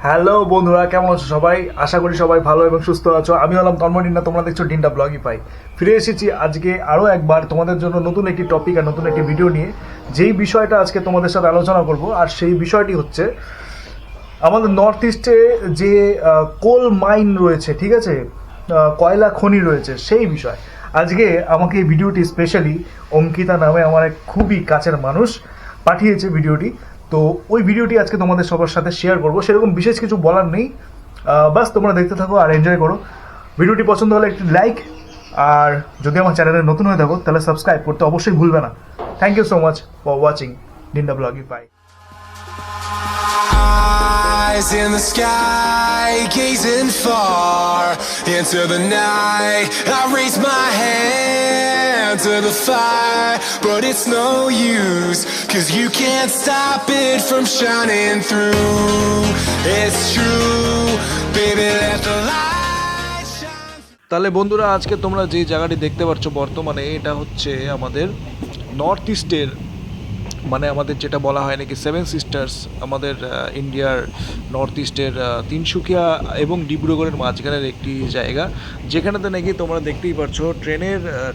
Hello বন্ধুরা, কেমন আছো সবাই? আশা করি সবাই ভালো এবং সুস্থ আছো। আমি হলাম তন্ময় ডিন্ডা, তোমরা দেখছো ডিন্ডা ব্লগই পাই। ফিরে এসেছি আজকে আরও একবার তোমাদের জন্য নতুন একটি টপিক আর নতুন একটি ভিডিও নিয়ে। যেই বিষয়টা আজকে তোমাদের সাথে আলোচনা করব, আর সেই বিষয়টি হচ্ছে আমাদের নর্থ ইস্টে যে কোল মাইন রয়েছে, ঠিক আছে, কয়লা খনি রয়েছে, সেই বিষয়। আজকে আমাকে এই ভিডিওটি স্পেশালি অঙ্কিতা নামে আমার এক খুবই কাছের মানুষ পাঠিয়েছে ভিডিওটি। তো ওই ভিডিওটি আজকে তোমাদের সবার সাথে শেয়ার করবো। সেরকম বিশেষ কিছু বলার নেই, বাস তোমরা দেখতে থাকো আর এনজয় করো। ভিডিওটি পছন্দ হলে একটি লাইক, আর যদি আমার চ্যানেলে নতুন হয়ে থাকো তাহলে সাবস্ক্রাইব করতে অবশ্যই ভুলবে না। Thank you so much for watching Dinda ব্লগই পাই। Eyes in the sky, gazing far into the night. I raise my hand to the fire, but it's no use, 'cause you can't stop it from shining through. It's true, baby, let the light shine. তাহলে বন্ধুরা, আজকে তোমরা যে জায়গাটি দেখতে পাচ্ছ বর্তমানে, এটা হচ্ছে আমাদের নর্থ ইস্টের, মানে আমাদের যেটা বলা হয় নাকি সেভেন সিস্টার্স, আমাদের ইন্ডিয়ার নর্থ ইস্টের তিনসুকিয়া এবং ডিব্রুগড়ের মাঝখানের একটি জায়গা, যেখানেতে নাকি তোমরা দেখতেই পাচ্ছ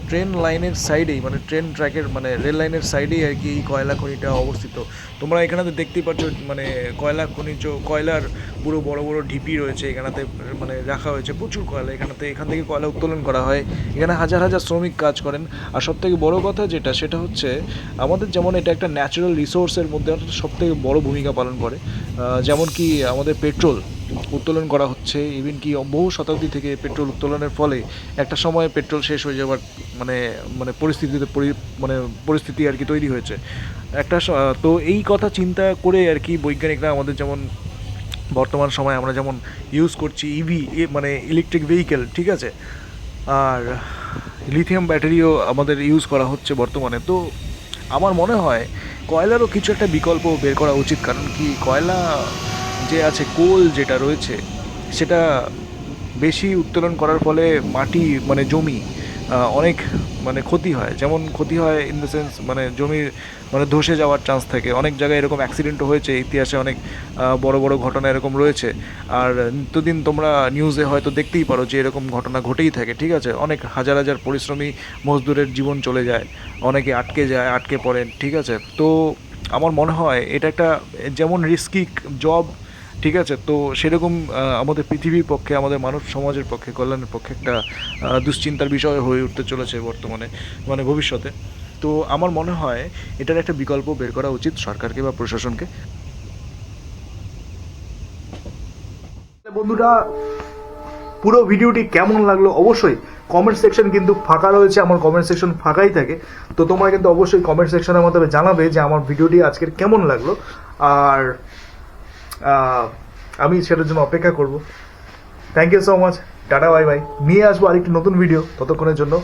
ট্রেন লাইনের সাইডেই, মানে ট্রেন ট্র্যাকের, মানে রেল লাইনের সাইডেই আর কি এই কয়লা খনিটা অবস্থিত। তোমরা এখানেতে দেখতেই পাচ্ছ, মানে কয়লা খনিজ, কয়লার পুরো বড় বড় ঢিপি রয়েছে এখানেতে, মানে রাখা হয়েছে প্রচুর কয়লা। এখান থেকে কয়লা উত্তোলন করা হয়। এখানে হাজার হাজার শ্রমিক কাজ করেন। আর সবথেকে বড় কথা যেটা, সেটা হচ্ছে আমাদের যেমন এটা একটা ন্যাচারাল রিসোর্সের মধ্যে সবথেকে বড় ভূমিকা পালন করে। যেমন কি আমাদের পেট্রোল উত্তোলন করা হচ্ছে, ইভেন কি বহু শতাব্দী থেকে পেট্রোল উত্তোলনের ফলে একটা সময় পেট্রোল শেষ হয়ে যাওয়ার মানে মানে পরিস্থিতি আর কি তৈরি হয়েছে তো এই কথা চিন্তা করে আর কি বৈজ্ঞানিকরা আমাদের, যেমন বর্তমান সময়ে আমরা যেমন ইউজ করছি ইভি, মানে ইলেকট্রিক ভেহিকেল, ঠিক আছে, আর লিথিয়াম ব্যাটারিও আমাদের ইউজ করা হচ্ছে বর্তমানে। তো আমার মনে হয় কয়লারও কিছু একটা বিকল্প বের করা উচিত। কারণ কি, কয়লা যে আছে, কোল যেটা রয়েছে, সেটা বেশি উত্তোলন করার ফলে মাটি, মানে জমি অনেক মানে ক্ষতি হয়। যেমন ক্ষতি হয় ইন দ্য সেন্স, মানে জমির মানে ধসে যাওয়ার চান্স থাকে। অনেক জায়গায় এরকম অ্যাক্সিডেন্টও হয়েছে ইতিহাসে, অনেক বড় বড় ঘটনা এরকম রয়েছে। আর নিত্যদিন তোমরা নিউজে হয়তো দেখতেই পারো যে এরকম ঘটনা ঘটেই থাকে, ঠিক আছে। অনেক হাজার হাজার পরিশ্রমী মজদুরের জীবন চলে যায়, অনেকে আটকে পড়েন, ঠিক আছে। তো আমার মনে হয় এটা একটা যেমন রিস্কি জব, ঠিক আছে, তো সেরকম আমাদের পৃথিবীর পক্ষে, আমাদের মানব সমাজের পক্ষে, কল্যাণের পক্ষে একটা দুশ্চিন্তার বিষয় হয়ে উঠতে চলেছে বর্তমানে, মানে ভবিষ্যতে। তো আমার মনে হয় এটার একটা বিকল্প বের করা উচিত সরকারকে বা প্রশাসনকে। বন্ধুরা, পুরো ভিডিওটি কেমন লাগলো অবশ্যই কমেন্ট সেকশন কিন্তু ফাঁকা রয়েছে, আমার কমেন্ট সেকশন ফাঁকাই থাকে। তো তোমরা কিন্তু অবশ্যই কমেন্ট সেকশনের মাধ্যমে জানাবে যে আমার ভিডিওটি আজকের কেমন লাগলো, আর আমি সেটার জন্য অপেক্ষা করব। Thank you so much, tata bye bye. নিয়ে আসবো আরেকটি নতুন ভিডিও, ততক্ষণের জন্য